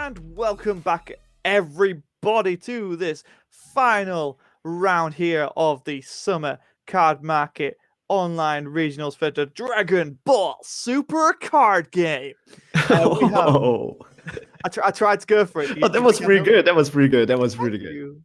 And welcome back, everybody, to this final round here of the Summer Cardmarket Online Regionals for the Dragonball Super Card Game. We have. Oh, I tried to go for it. that was pretty good. That was pretty good. That was really good.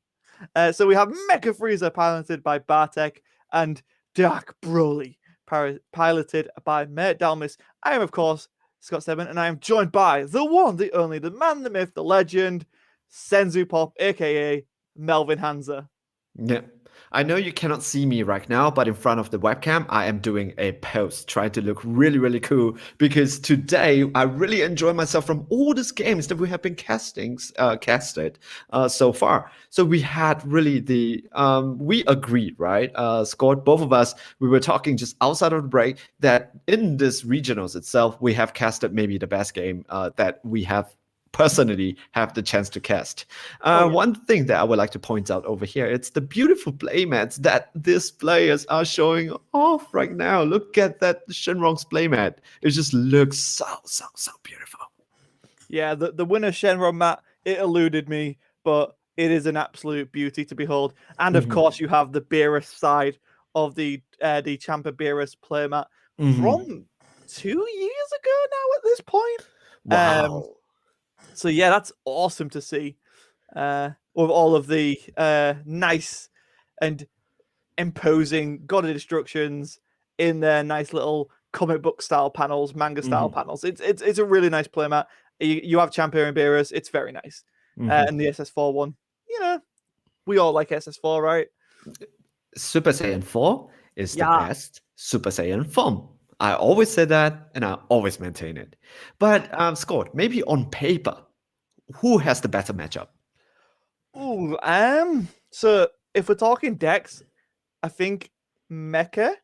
So we have Mecha Freezer piloted by Bartek and Dark Broly piloted by Mate Dalmis. I am, of course, Scott Sedman, and I am joined by the one, the only, the man, the myth, the legend, Senzu Pop, aka Melvin Hansa. Yeah. I know you cannot see me right now, but in front of the webcam, I am doing a post trying to look really, really cool because today I really enjoy myself from all these games that we have been casted so far. So we had really we agreed, right? Scott, both of us, we were talking just outside of the break that in this regionals itself, we have casted maybe the best game that we have personally have the chance to cast. One thing that I would like to point out over here, it's the beautiful playmats that these players are showing off right now. Look at that Shenron's playmat. It just looks so beautiful. Yeah, the winner Shenron mat, it eluded me, but it is an absolute beauty to behold. And of course, you have the Beerus side of the Champa Beerus playmat from 2 years ago now at this point. Wow. So yeah, that's awesome to see. With all of the nice and imposing God of Destructions in their nice little comic book style panels, manga style panels. It's a really nice playmat. You have Champion and Beerus. It's very nice. And the SS4 one, we all like SS4, right? Super Saiyan 4 is the best Super Saiyan form. I always say that, and I always maintain it. But Scott, maybe on paper, who has the better matchup? Ooh, so if we're talking decks, I think Mecha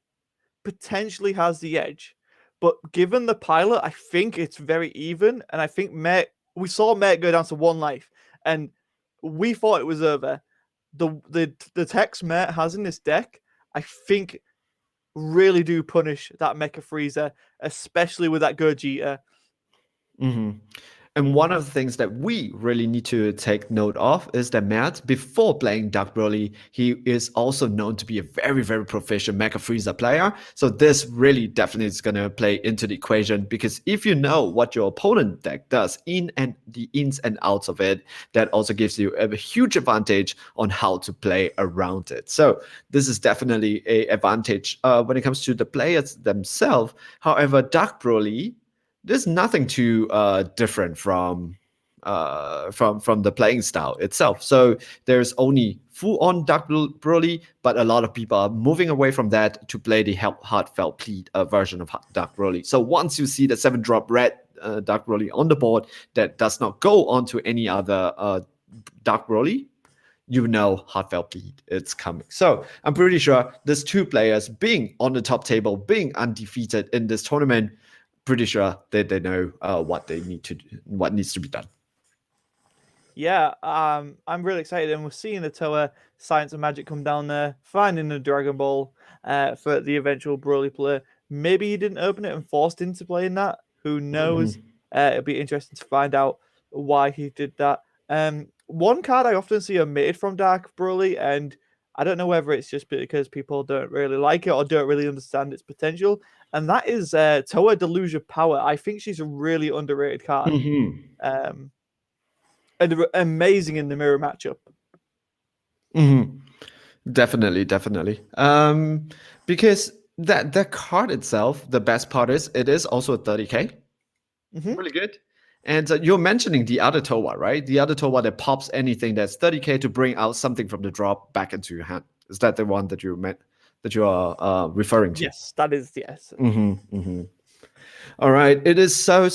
potentially has the edge. But given the pilot, I think it's very even. And I think we saw Met go down to 1 life, and we thought it was over. The techs Met has in this deck, I think, really do punish that Mecha Freezer, especially with that Gogeta. And one of the things that we really need to take note of is that Matt, before playing Dark Broly, he is also known to be a very, very proficient Mecha Freezer player. So this really definitely is going to play into the equation, because if you know what your opponent deck does, the ins and outs of it, that also gives you a huge advantage on how to play around it. So this is definitely an advantage when it comes to the players themselves. However, Dark Broly, there's nothing too different from the playing style itself. So there's only full-on Dark Broly, but a lot of people are moving away from that to play the Heartfelt Plead version of Dark Broly. So once you see the 7-drop red Dark Broly on the board that does not go onto any other Dark Broly, you know Heartfelt Plead, it's coming. So I'm pretty sure these two players being on the top table, being undefeated in this tournament, pretty sure that they know what they need to do, what needs to be done. Yeah, I'm really excited, and we're seeing the Toa Science and Magic come down there, finding the Dragon Ball for the eventual Broly play. Maybe he didn't open it and forced into playing that. Who knows? It'll be interesting to find out why he did that. One card I often see omitted from Dark Broly, and I don't know whether it's just because people don't really like it or don't really understand its potential, and that is Toa Delusion Power. I think she's a really underrated card. And amazing in the mirror matchup. Definitely. Because that card itself, the best part is it is also a 30k. Really good. And you're mentioning the other Towa, right? The other Towa that pops anything that's 30k to bring out something from the drop back into your hand. Is that the one that you meant, that you are referring to? Yes, that is, yes. All right, it is so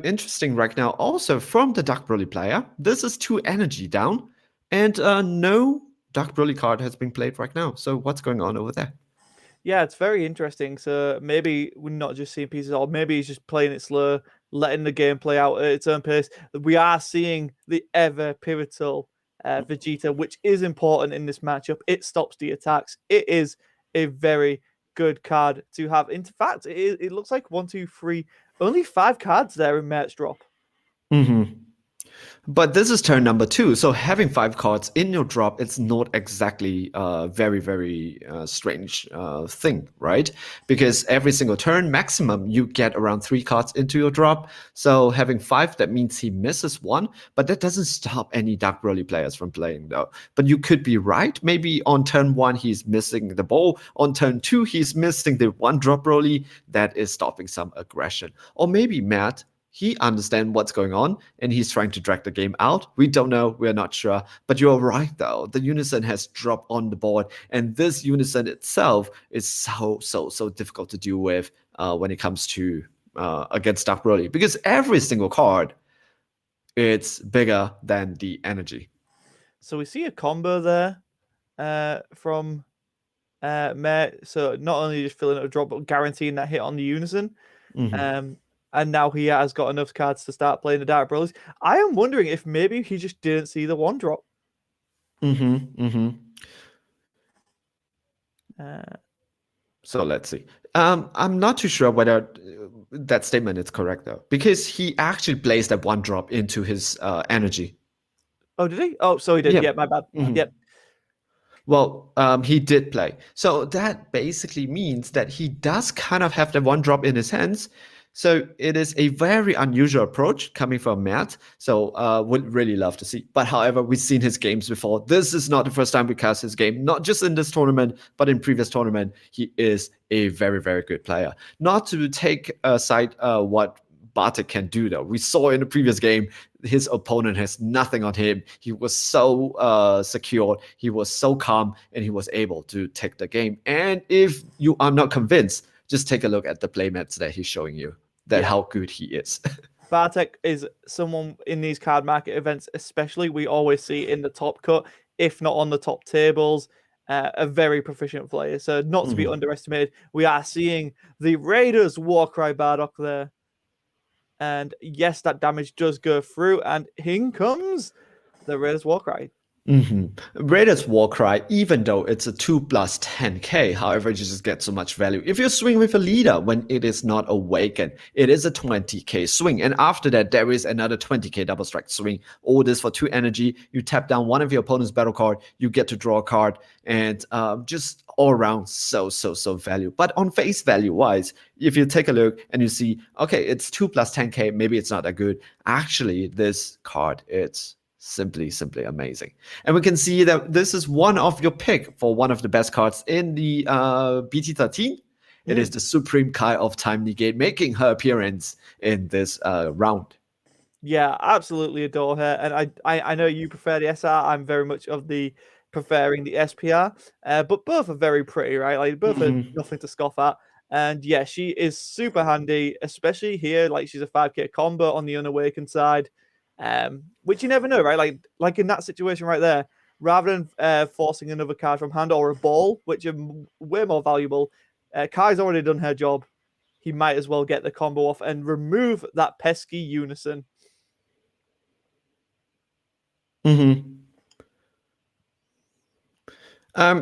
interesting right now. Also, from the Dark Broly player, this is 2 energy down, and no Dark Broly card has been played right now. So what's going on over there? Yeah, it's very interesting. So maybe we're not just seeing pieces, or maybe he's just playing it slow, letting the game play out at its own pace. We are seeing the ever pivotal Vegeta, which is important in this matchup. It stops the attacks. It is a very good card to have. In fact, it looks like 1, 2, 3, only 5 cards there in Mert's drop. But this is turn number 2, so having 5 cards in your drop, it's not exactly a very, very strange thing, right? Because every single turn, maximum, you get around 3 cards into your drop. So having 5, that means he misses 1, but that doesn't stop any Dark Broly players from playing, though. But you could be right. Maybe on turn 1, he's missing the ball. On turn 2, he's missing the 1-drop Broly. That is stopping some aggression. Or maybe Matt, he understands what's going on and he's trying to drag the game out. We don't know, we're not sure. But you're right though. The unison has dropped on the board, and this unison itself is so difficult to deal with when it comes to against Dark Broly, because every single card it's bigger than the energy. So we see a combo there from Mare. So not only just filling up a drop, but guaranteeing that hit on the unison. And now he has got enough cards to start playing the Dark Brothers. I am wondering if maybe he just didn't see the 1-drop. So let's see. I'm not too sure whether that statement is correct though, because he actually placed that 1-drop into his energy. Oh, did he? Oh, so he did. Yeah. Yeah, my bad. Yep. Well, he did play. So that basically means that he does kind of have the 1-drop in his hands. So it is a very unusual approach coming from Matt. So would really love to see. But however, we've seen his games before. This is not the first time we cast his game, not just in this tournament, but in previous tournament. He is a very, very good player. Not to take aside what Bartek can do though. We saw in the previous game, his opponent has nothing on him. He was so secure, he was so calm, and he was able to take the game. And if you are not convinced, just take a look at the playmats that he's showing you, that how good he is. Bartek is someone in these card market events, especially, we always see in the top cut, if not on the top tables. A very proficient player, so not to be underestimated. We are seeing the Raiders Warcry Bardock there. And yes, that damage does go through, and in comes the Raiders Warcry. Raiders Warcry, even though it's a 2+10k, however, you just get so much value. If you swing with a leader when it is not awakened, it is a 20k swing. And after that, there is another 20k double strike swing. All this for 2 energy. You tap down one of your opponent's battle card, you get to draw a card, and just all around so value. But on face value wise, if you take a look and you see, okay, it's 2+10k, maybe it's not that good. Actually, this card, it's simply amazing. And we can see that this is one of your pick for one of the best cards in the BT13. It is the Supreme Kai of Time Negate making her appearance in this round. Yeah, absolutely adore her. And I know you prefer the SR. I'm very much of the preferring the SPR. But both are very pretty, right? Like both are nothing to scoff at. And yeah, she is super handy, especially here. Like she's a 5k combo on the unawakened side. Which you never know, right? Like in that situation right there, rather than forcing another card from hand or a ball, which are way more valuable, Kai's already done her job. He might as well get the combo off and remove that pesky unison.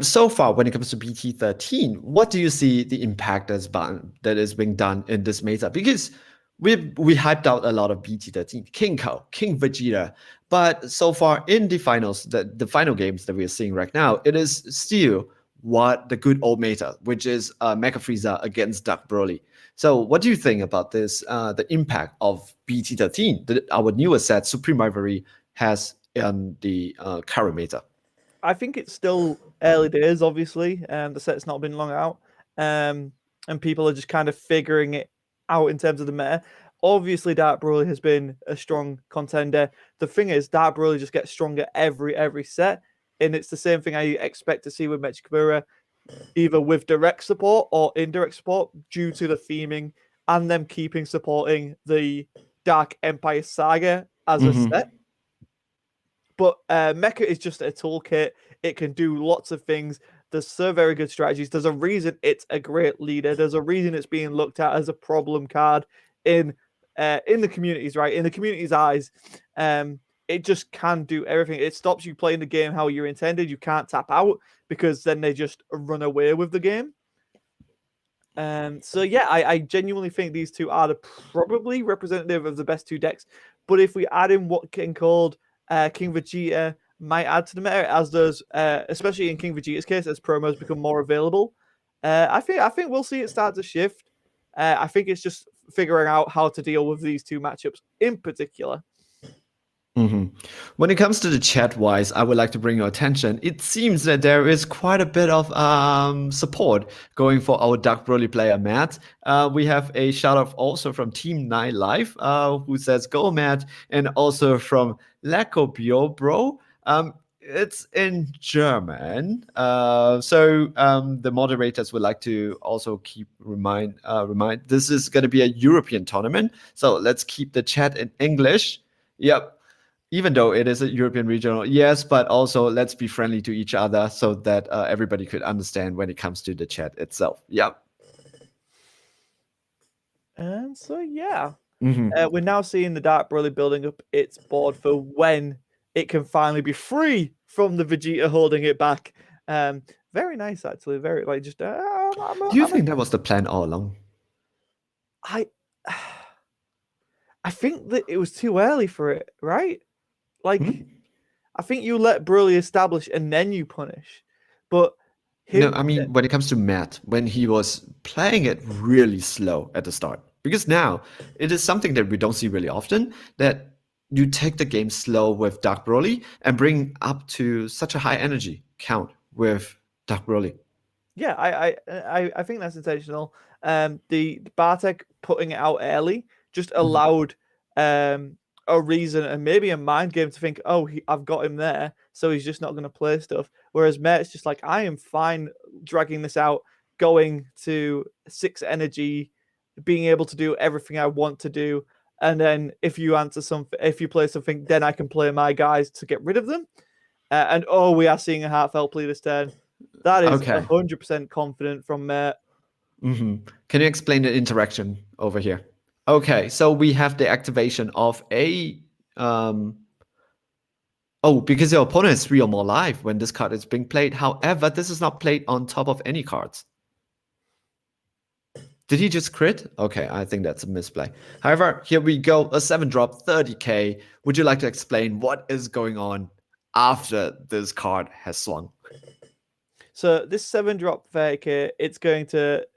So far, when it comes to BT13, what do you see the impact that is being done in this meta? Because we hyped out a lot of BT13, King Ko, King Vegeta, but so far in the finals, the final games that we are seeing right now, it is still what the good old meta, which is Mecha Frieza against Dark Broly. So what do you think about this, the impact of BT13, our newest set, Supreme Rivalry, has on the current meta? I think it's still early days, obviously. The set's not been long out. And people are just kind of figuring it out in terms of the meta. Obviously, Dark Broly has been a strong contender. The thing is, Dark Broly just gets stronger every set. And it's the same thing I expect to see with Mechikabura, either with direct support or indirect support, due to the theming and them keeping supporting the Dark Empire Saga as a set. But Mecha is just a toolkit. It can do lots of things. There's so very good strategies. There's a reason it's a great leader. There's a reason it's being looked at as a problem card in the communities, right? In the community's eyes, it just can do everything. It stops you playing the game how you're intended. You can't tap out because then they just run away with the game. So yeah, I genuinely think these two are probably representative of the best 2 decks. But if we add in what getting called King Vegeta might add to the meta, as does especially in King Vegeta's case, as promos become more available. I think we'll see it start to shift. I think it's just figuring out how to deal with these two matchups in particular. hmm When it comes to the chat wise, I would like to bring your attention. It seems that there is quite a bit of support going for our Dark Broly player, Matt. We have a shout out also from Team 9 Live, who says, Go, Matt, and also from Lacobio, bro. It's in German, so the moderators would like to also keep remind this is going to be a European tournament, so let's keep the chat in English. Yep, even though it is a European regional, yes, but also let's be friendly to each other so that everybody could understand when it comes to the chat itself. Yep. And so yeah, hmm we're now seeing the Dark Broly building up its board for when it can finally be free from the Vegeta holding it back. Um, Very nice actually. Very like just Do you think that was the plan all along? I I think that it was too early for it, right? Like Hmm? I think you let Broly establish and then you punish. But No, him I mean when it comes to Matt, when he was playing it really slow at the start, because now it is something that we don't see really often. That you take the game slow with Dark Broly and bring up to such a high energy count with Dark Broly. yeah, I think that's intentional. The Bartek putting it out early just Mhm. allowed a reason and maybe a mind game to think, oh, I've got him there, so he's just not going to play stuff. Whereas Mert's just like, I am fine dragging this out, going to 6 energy, being able to do everything I want to do, and then if you answer something, if you play something, then I can play my guys to get rid of them. And oh, we are seeing a heartfelt plea this turn. That is Okay. 100% confident from Mert. hmm Can you explain the interaction over here? Okay, so we have the activation of a oh, because your opponent is 3 or more life when this card is being played. However, this is not played on top of any cards. Did he just crit? Okay, I think that's a misplay. However, here we go. A 7-drop, 30k. Would you like to explain what is going on after this card has swung? So this 7-drop 30k, it's going to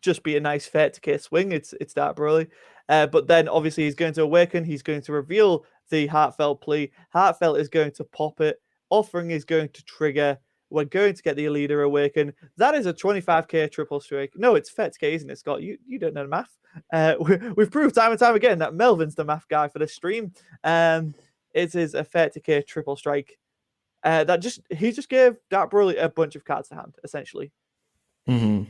just be a nice 30k swing. It's that Broly. But then obviously he's going to awaken. He's going to reveal the heartfelt plea. Heartfelt is going to pop it. Offering is going to trigger. We're going to get the leader awaken. That is a 25k triple strike. No, it's 30k, isn't it, Scott? You don't know the math. We've proved time and time again that Melvin's the math guy for the stream. It is a 30k triple strike. He just gave Dark Broly a bunch of cards to hand, essentially. Mm-hmm.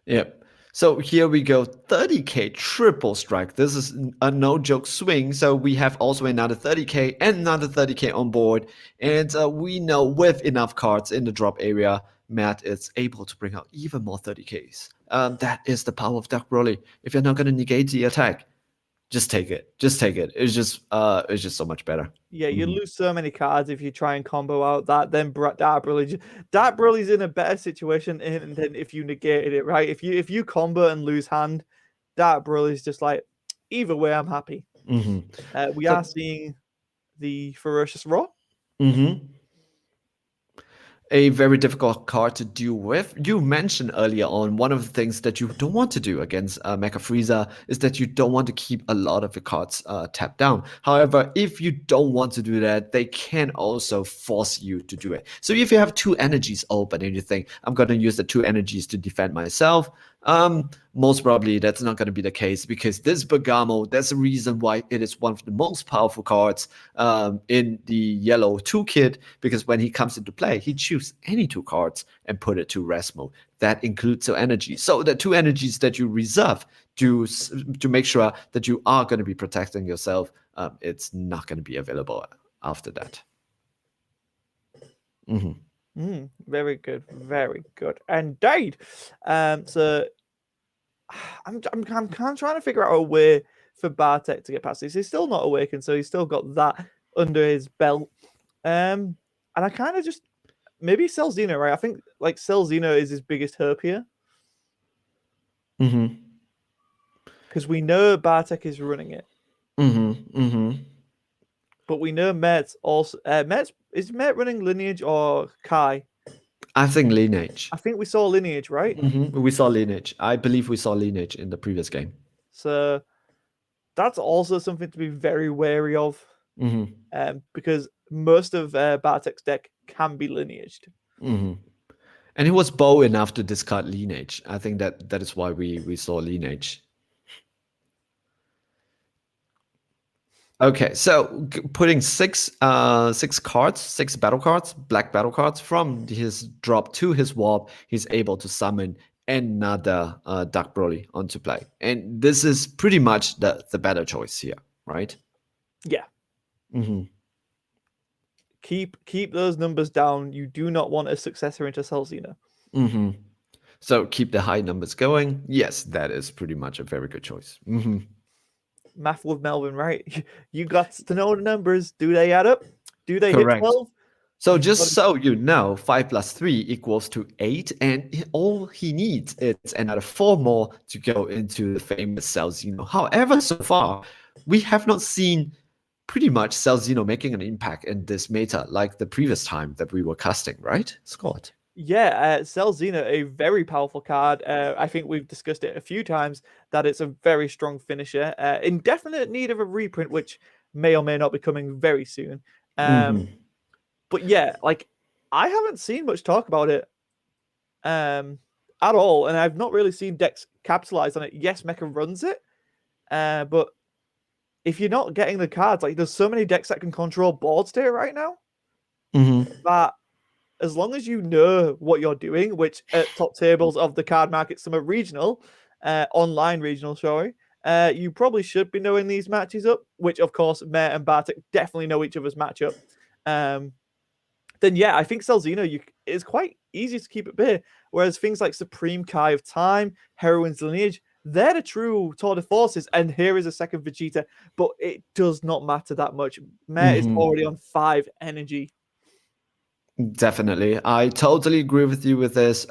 Yep. So here we go, 30k triple strike. This is a no joke swing. So we have also another 30k and another 30k on board. And we know with enough cards in the drop area, Matt is able to bring out even more 30ks. That is the power of Dark Broly. If you're not going to negate the attack, just take it. Just take it. It's just so much better. Yeah, you Mhm. lose so many cards if you try and combo out that. Then Dark Broly's in a better situation than if you negated it, right? If you combo and lose hand, Dark Broly's just like, either way, I'm happy. Mhm. We are So, seeing the Ferocious Roar. mhm. A very difficult card to deal with. You mentioned earlier on one of the things that you don't want to do against Mecha Frieza is that you don't want to keep a lot of your cards tapped down. However, if you don't want to do that, they can also force you to do it. So if you have 2 energies open and you think, I'm going to use the 2 energies to defend myself, most probably that's not going to be the case because this Bergamo, that's the reason why it is one of the most powerful cards in the yellow toolkit, because when he comes into play, he chooses any 2 cards and put it to rest mode. That includes your energy. So the 2 energies that you reserve to make sure that you are going to be protecting yourself, it's not going to be available after that. Mm-hmm. Very good, very good. Indeed. So I'm kind of trying to figure out a way for Bartek to get past this. He's still not awakened, so he's still got that under his belt. And I kind of just maybe Celzino, right? I think like Celzino is his biggest hope here Mm-hmm. because we know Bartek is running it. Mm-hmm. Mm-hmm. But we know Mert's also is Mert running Lineage or Kai? I think Lineage. I think we saw Lineage, right? We saw Lineage. I believe we saw Lineage in the previous game. So that's also something to be very wary of, because most of Bartek's deck can be lineaged. And he was bold enough to discard Lineage. I think that is why we saw Lineage. Okay, so putting six cards, six battle cards, black battle cards from his drop to his warp, he's able to summon another Dark Broly onto play, and this is pretty much the better choice here, right? Yeah. Keep those numbers down. You do not want a successor into Celzina. So keep the high numbers going. Yes, that is pretty much a very good choice. Math with Melvin, right? You got to know the numbers. Do they add up? Do they hit Correct. 12? So just so you know, 5 plus 3 equals to 8, and all he needs is another 4 more to go into the famous Celzino. However, so far, we have not seen pretty much Celzino making an impact in this meta like the previous time that we were casting, right, Scott? Yeah, Celzina, a very powerful card. I think we've discussed it a few times that it's a very strong finisher, in definite need of a reprint, which may or may not be coming very soon. But yeah, like I haven't seen much talk about it at all, and I've not really seen decks capitalize on it. Yes, Mecha runs it, but if you're not getting the cards, like there's so many decks that can control board state right now that as long as you know what you're doing, which at top tables of the Cardmarket Summer Regional, online regional, sorry, you probably should be knowing these matches up, which of course Mayor and Bartek definitely know each other's matchup. Then yeah, I think Celzino is quite easy to keep at bay. Whereas things like Supreme Kai of Time, Heroine's Lineage, they're the true tour de forces. And here is a second Vegeta, but it does not matter that much. Mayor is already on 5 energy. Definitely. I totally agree with you with this.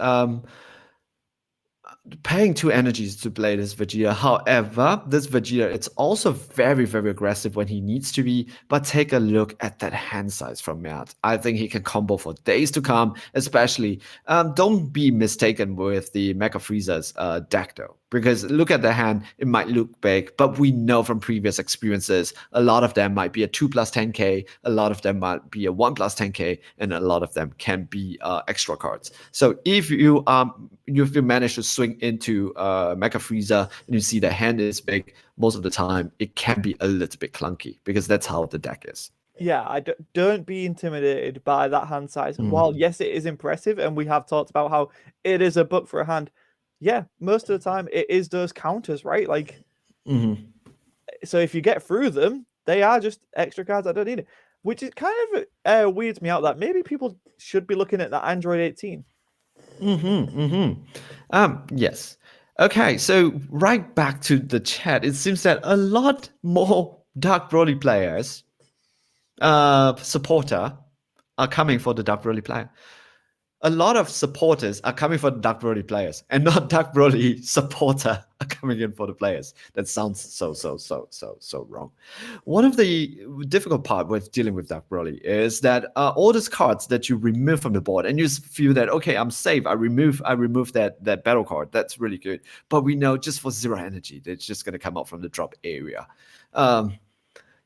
Paying 2 energies to play this Vegeta. However, this Vegeta, it's also very, very aggressive when he needs to be. But take a look at that hand size from Mert. I think he can combo for days to come, especially. Don't be mistaken with the Mecha Frieza's deck, though. Because look at the hand, it might look big, but we know from previous experiences, a lot of them might be a 2 plus 10k, a lot of them might be a 1 plus 10k, and a lot of them can be extra cards. So if you manage to swing into Mecha Frieza and you see the hand is big, most of the time it can be a little bit clunky because that's how the deck is. Yeah, don't be intimidated by that hand size. While yes, it is impressive, and we have talked about how it is a book for a hand. Yeah, most of the time it is those counters, right? Like, so if you get through them, they are just extra cards that don't need it, which is kind of weirds me out that maybe people should be looking at the Android 18. Yes. Okay, so right back to the chat. It seems that a lot more Dark Broly players, supporter, are coming for the Dark Broly player. A lot of supporters are coming for the Dark Broly players, and not Dark Broly supporter are coming in for the players. That sounds so wrong. One of the difficult part with dealing with Dark Broly is that all these cards that you remove from the board, and you feel that okay, I'm safe. I remove that battle card. That's really good. But we know just for 0 energy, it's just gonna come out from the drop area.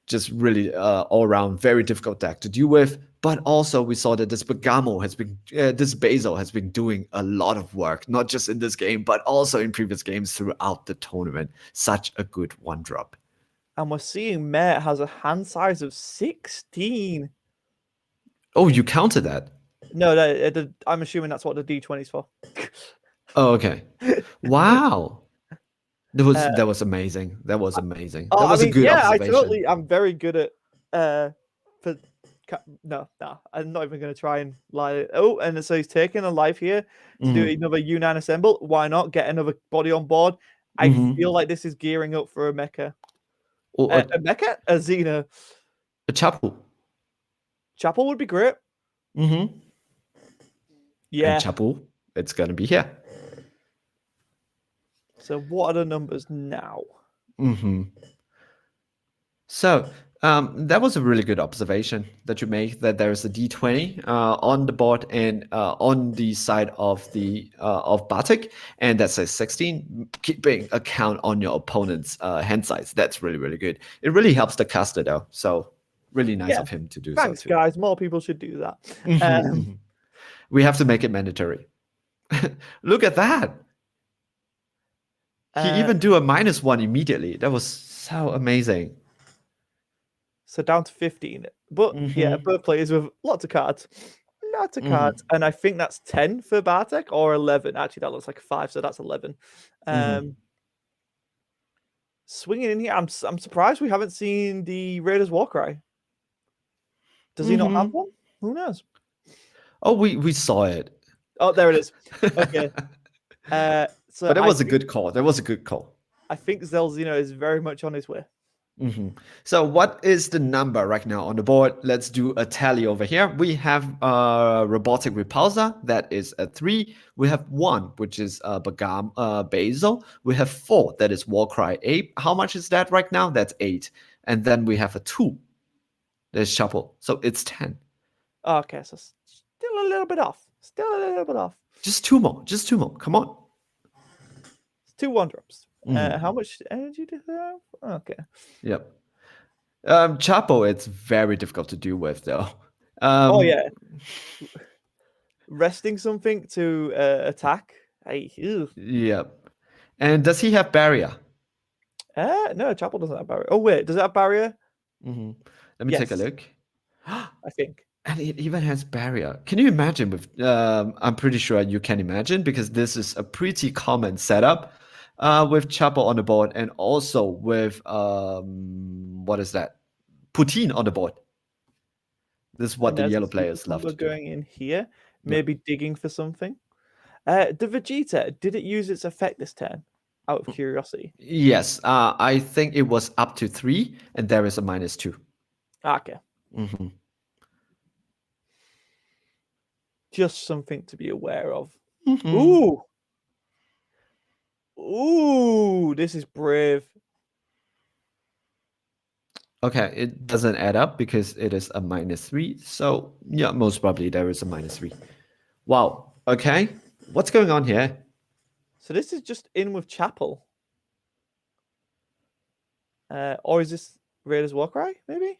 Just really all around very difficult deck to deal with. But also we saw that this Bergamo this Basil has been doing a lot of work, not just in this game, but also in previous games throughout the tournament. Such a good 1-drop. And we're seeing Mert has a hand size of 16. Oh, you counted that? No, I'm assuming that's what the D20 is for. Oh, okay. Wow. That was amazing. That was amazing. That was a good yeah, observation. I'm very good at for no, I'm not even going to try and lie. Oh, and so he's taking a life here to do another U9 assemble. Why not get another body on board? I feel like this is gearing up for a mecha. Or A mecha? A Xena. a Chapu. Chapel would be great. And Yeah. Chapu, it's gonna be here. So what are the numbers now? So That was a really good observation that you make. That there is a D20 on the board and on the side of the of Batik, and that says 16. Keeping account on your opponent's hand size. That's really really good. It really helps the caster though. So really nice Yeah. of him to do so Thanks, too. guys. More people should do that. Mhm, mhm. We have to make it mandatory. Look at that. He Uh, even do a -1 immediately. That was so amazing. so down to 15. But yeah, Hmm both players with lots of cards. Lots of cards. hmm And I think that's 10 for Bartek or 11. Actually, that looks like a 5, so that's 11. hmm Swinging in here, I'm surprised we haven't seen the Raiders Warcry. Does he not have hmm one? Who knows? Oh, we saw it. Oh, there it is. Okay. So But that was a good call. That was a good call. I think Zelzino is very much on his way. hmm So what is the number right now on the board? Let's do a tally over here. We have robotic repulsor, that is a 3. We have 1, which is basil. We have 4, that is warcry ape. How much is that right now? That's 8. And then we have a 2, there's shuffle. So it's 10. Okay, so still a little bit off. Still a little bit off. Just 2 more. Just 2 more. Come on. It's 2 1-drops. Mhm. How much energy do they have? Okay. Yep. Chapo, it's very difficult to deal with though. Oh Um, yeah, resting something to attack. Ew. yep. And does he have barrier? No, Chapel doesn't have barrier. Oh wait, does it have barrier? hmm Let me take a Yes, look. I think. And it even has barrier. Can you imagine with I'm pretty sure you can imagine because this is a pretty common setup with Chapo on the board and also with what is that? Poutine on the board. This is what And the there's a yellow super players love combo to do. going in here, Yep. maybe digging for something. The Vegeta, did it use its effect this turn? Out of curiosity. Yes, I think it was up to 3 and there is a -2. Okay. hmm Just something to be aware of. hmm Ooh. Ooh, this is brave. Okay, it doesn't add up because it is a -3. So yeah, most probably there is a -3. Wow. Okay, what's going on here? So this is just in with Chapel. Or is this Raiders Warcry? Maybe?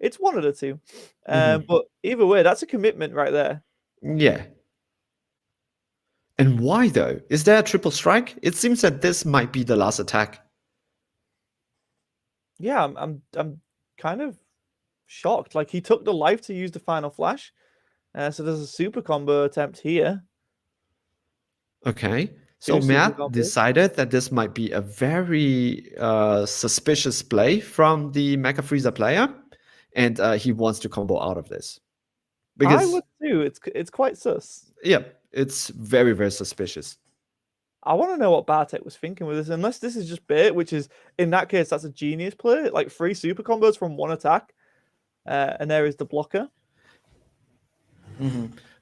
It's one of the two. hmm But either way, that's a commitment right there. Yeah. And why though? Is there a triple strike? It seems that this might be the last attack. Yeah, I'm kind of shocked. Like he took the life to use the final flash. So there's a super combo attempt here. Okay. So Two super Matt combos. decided that this might be a very suspicious play from the Mecha Freezer player, and he wants to combo out of this I because would too. It's quite sus. yeah, it's very very suspicious. I want to know what Bartek was thinking with this. Unless this is just bait, which is in that case that's a genius play. Like 3 super combos from 1 attack, and there is the blocker.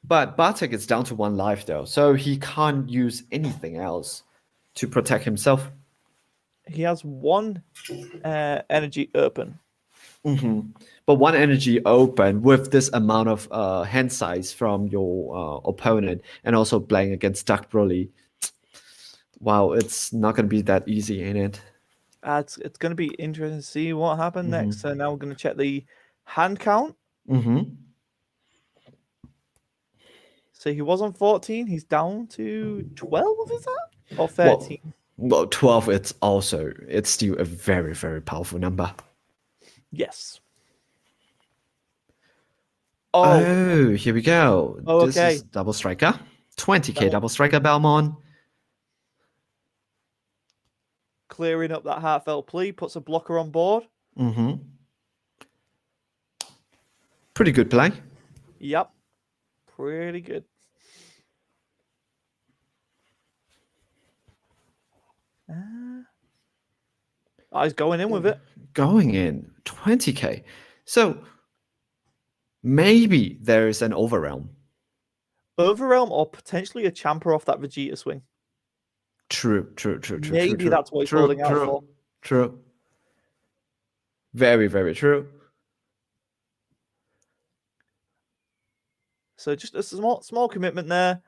But Bartek is down to 1 life though, so he can't use anything else to protect himself. He has 1 energy open. But 1 energy open with this amount of hand size from your opponent and also playing against Duck Broly. Wow, it's not going to be that easy, ain't it? It's going to be interesting to see what happened next. Mm-hmm. So now we're going to check the hand count. Mm-hmm. So he was on 14. He's down to 12, is that? Or Well, 13? well, 12, it's still a very, very powerful number. Yes. Oh, Oh, here we go. This is okay. double striker. 20k Bell double striker Belmont. clearing up that heartfelt plea, puts a blocker on board. Mm-hmm. Pretty good play. Yep. Pretty good. He's going in with it. Going in 20k. So maybe there is an overrealm. Overrealm or potentially a champer off that Vegeta swing. True. Maybe that's what he's holding out for. True. Very, very true. So just a small commitment there.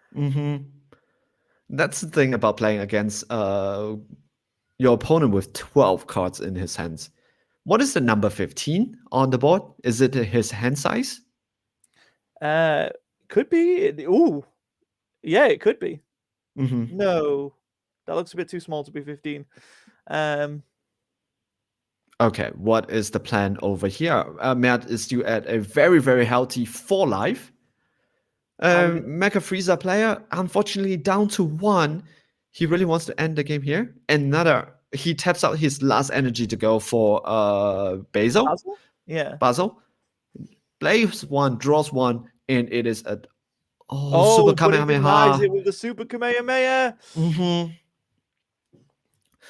That's the thing about playing against your opponent with 12 cards in his hands. What is the number 15 on the board? Is it his hand size? Could be. Ooh, yeah, it could be. Mm-hmm. No, that looks a bit too small to be 15. Um, Okay, what is the plan over here? Matt is still at a very, very healthy 4 life. I mean, Mecha Freezer player, unfortunately, down to 1. He really wants to end the game here. He taps out his last energy to go for Basil. Basil? Yeah. Basil plays 1, draws 1, and it is a Super Oh, but he denies Kamehameha. it with the Super Kamehameha. Mm-hmm.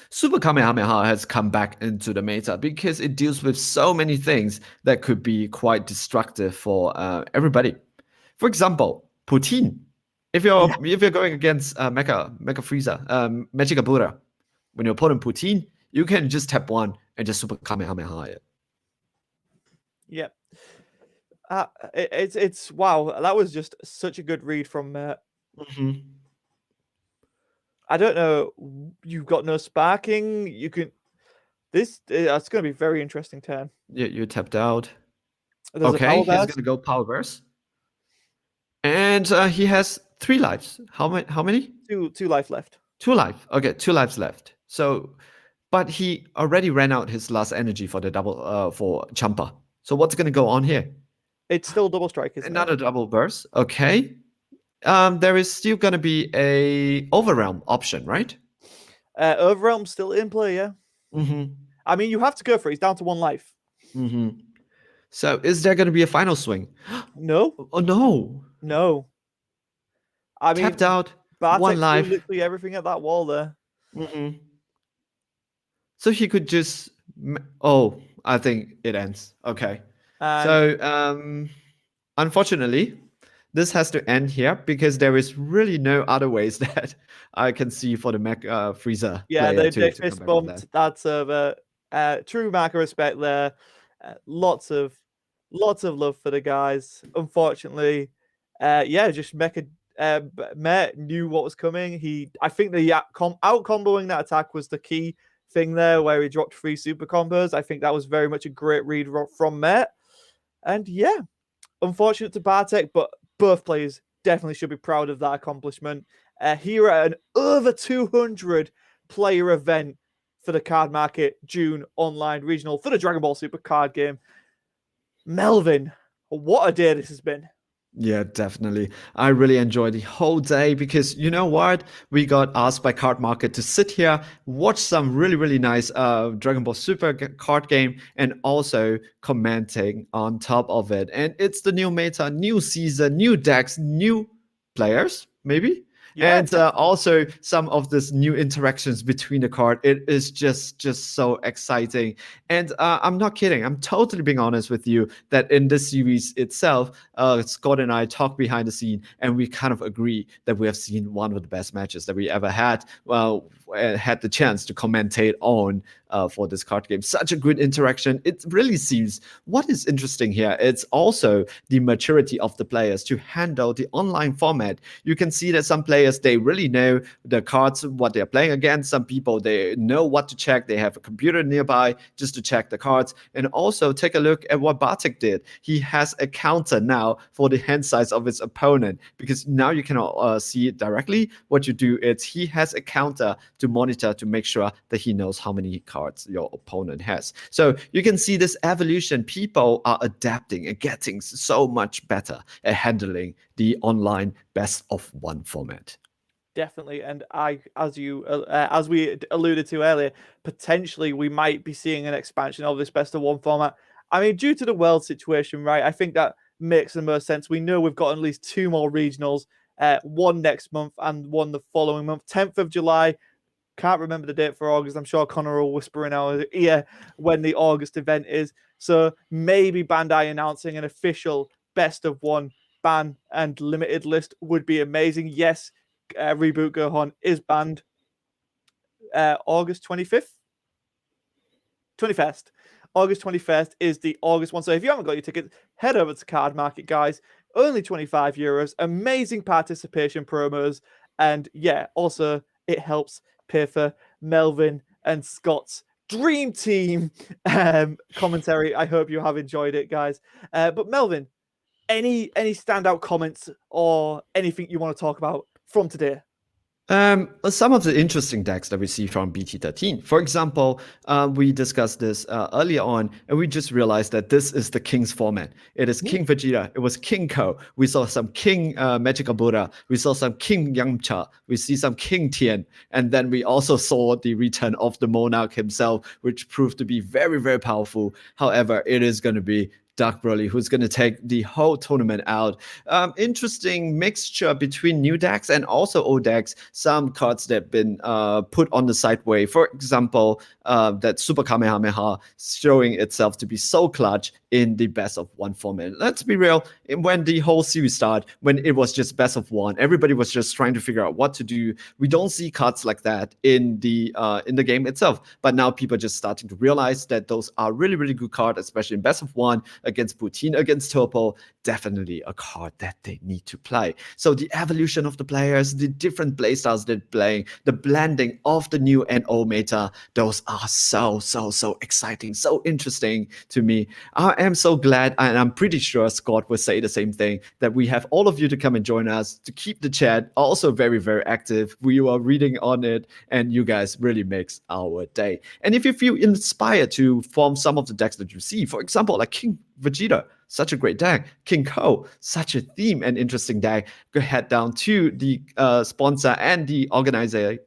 Super Kamehameha has come back into the meta because it deals with so many things that could be quite destructive for everybody. For example, Poutine. Yeah, If you're going against Mecha Freezer, Magic Buddha, when you're opponent Poutine, you can just tap 1 and just Super Kamehameha it. yeah. It's wow. That was just such a good read from. Mm-hmm. I don't know. You've got no sparking. You can. This. It's going to be a very interesting turn. You tapped out. There's a Okay, power he's burst. gonna go Power Burst. And he has 3 lives. How many? Two life left. 2 life. Okay, 2 lives left. So, but he already ran out his last energy for the double for Champa. So what's gonna go on here? It's still double strike, isn't it? Another double burst. Okay. There is still gonna be a overrealm option, right? Overwhelm's still in play. Yeah. Mm-hmm. I mean, you have to go for it. He's down to 1 life. Mm-hmm. So is there gonna be a final swing? No, Oh no! no. I Tapped mean, out, 1 Bartek threw life. literally everything at that wall there. Mm-hmm. So he could just. Oh, I think it ends. Okay. And So unfortunately, this has to end here because there is really no other ways that I can see for the Mech Freezer yeah, player they to come fist back from that. bumped that server. True mark of respect there. Lots of love for the guys. Unfortunately, yeah, just Mecha Met knew what was coming. I think the out comboing that attack was the key thing there, where he dropped 3 super combos. I think that was very much a great read from Met. And yeah, unfortunate to Bartek, but both players definitely should be proud of that accomplishment. Here at an over 200 player event for the Cardmarket June online regional for the Dragon Ball Super card game. Melvin, what a day this has been. Yeah, definitely. I really enjoyed the whole day because you know what? We got asked by Cardmarket to sit here, watch some really, really nice Dragon Ball Super card game, and also commenting on top of it. And it's the new meta, new season, new decks, new players, maybe. Yeah, And also some of this new interactions between the card. It is just so exciting. And I'm not kidding. I'm totally being honest with you that in this series itself, Scott and I talked behind the scene, and we kind of agree that we have seen one of the best matches that we ever had. Well, had the chance to commentate on for this card game. Such a good interaction. It really seems what is interesting here. It's also the maturity of the players to handle the online format. You can see that some players they really know the cards, what they're playing against. Some people they know what to check. They have a computer nearby just to check the cards. And also take a look at what Bartek did. He has a counter now for the hand size of his opponent because now you cannot see it directly. What you do is he has a counter to monitor to make sure that he knows how many cards your opponent has. So you can see this evolution. People are adapting and getting so much better at handling the online best of 1 format. definitely. And as we alluded to earlier, potentially we might be seeing an expansion of this best of 1 format. I mean, due to the world situation, right? I think that makes the most sense. We know we've got at least 2 more regionals, one next month and one the following month, 10th of July. Can't remember the date for August. I'm sure Connor will whisper in our ear when the August event is. So maybe Bandai announcing an official best of 1 ban and limited list would be amazing. Yes, Reboot Gohan is banned August 25th, 21st. August 21st is the August one. So if you haven't got your tickets, head over to Cardmarket, guys. Only €25. Amazing participation promos. And yeah, also it helps pay for Melvin and Scott's dream team commentary. I hope you have enjoyed it, guys. But Melvin, any standout comments or anything you want to talk about from today? Some of the interesting decks that we see from BT13. For example, we discussed this earlier on, and we just realized that this is the King's format. It is King Vegeta. It was King Ko. We saw some King Magical Buddha. We saw some King Yamcha. We see some King Tien. And then we also saw the return of the Monarch himself, which proved to be very, very powerful. However, it is going to be Doug Broly, who's going to take the whole tournament out. Interesting mixture between new decks and also old decks. Some cards that have been put on the sideway. For example, that Super Kamehameha showing itself to be so clutch in the best of one format. Let's be real, when the whole series started, when it was just best of one, everybody was just trying to figure out what to do. We don't see cards like that in the game itself. But now people are just starting to realize that those are really, really good cards, especially in best of one against Poutine, against Topo. Definitely a card that they need to play. So the evolution of the players, the different playstyles they're playing, the blending of the new and old meta, those are so exciting, so interesting to me. I am so glad, and I'm pretty sure Scott will say the same thing, that we have all of you to come and join us, to keep the chat also very, very active. We are reading on it, and you guys really makes our day. And if you feel inspired to form some of the decks that you see, for example, like King Vegeta, such a great deck. King Ko, such a theme and interesting deck. Go head down to the sponsor and the organizer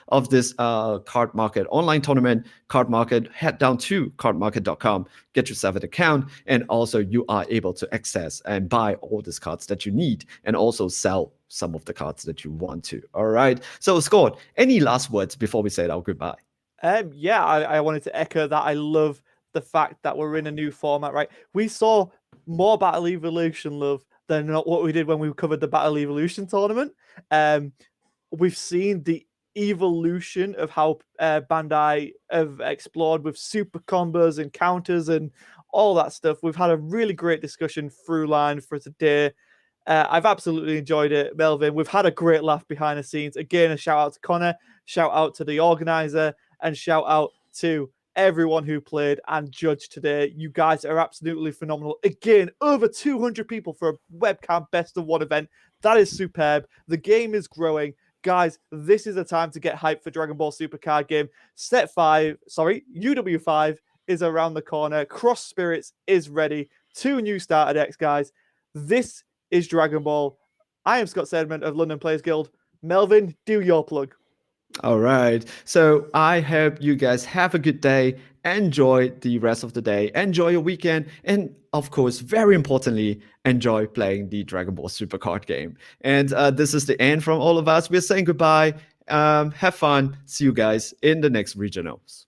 of this Cardmarket online tournament, Cardmarket. Head down to cardmarket.com, get yourself an account, and also you are able to access and buy all these cards that you need, and also sell some of the cards that you want to. All right. So, Scott, any last words before we say our goodbye? Yeah, I wanted to echo that. I love the fact that we're in a new format, right? We saw more Battle Evolution love than what we did when we covered the Battle Evolution tournament. We've seen the evolution of how Bandai have explored with super combos and counters and all that stuff. We've had a really great discussion through line for today. I've absolutely enjoyed it, Melvin. We've had a great laugh behind the scenes. Again, a shout out to Connor, shout out to the organizer, and shout out to everyone who played and judged today. You guys are absolutely phenomenal. Again, over 200 people for a webcam best of one event. That is superb. The game is growing. Guys, this is the time to get hyped for Dragon Ball Super Card Game. UW5 is around the corner. Cross Spirits is ready. 2 new starter decks, guys. This is Dragon Ball. I am Scott Sedman of London Players Guild. Melvin, do your plug. All right. So I hope you guys have a good day. Enjoy the rest of the day. Enjoy your weekend. And of course, very importantly, enjoy playing the Dragon Ball Super card game. And this is the end from all of us. We're saying goodbye. Have fun. See you guys in the next regionals.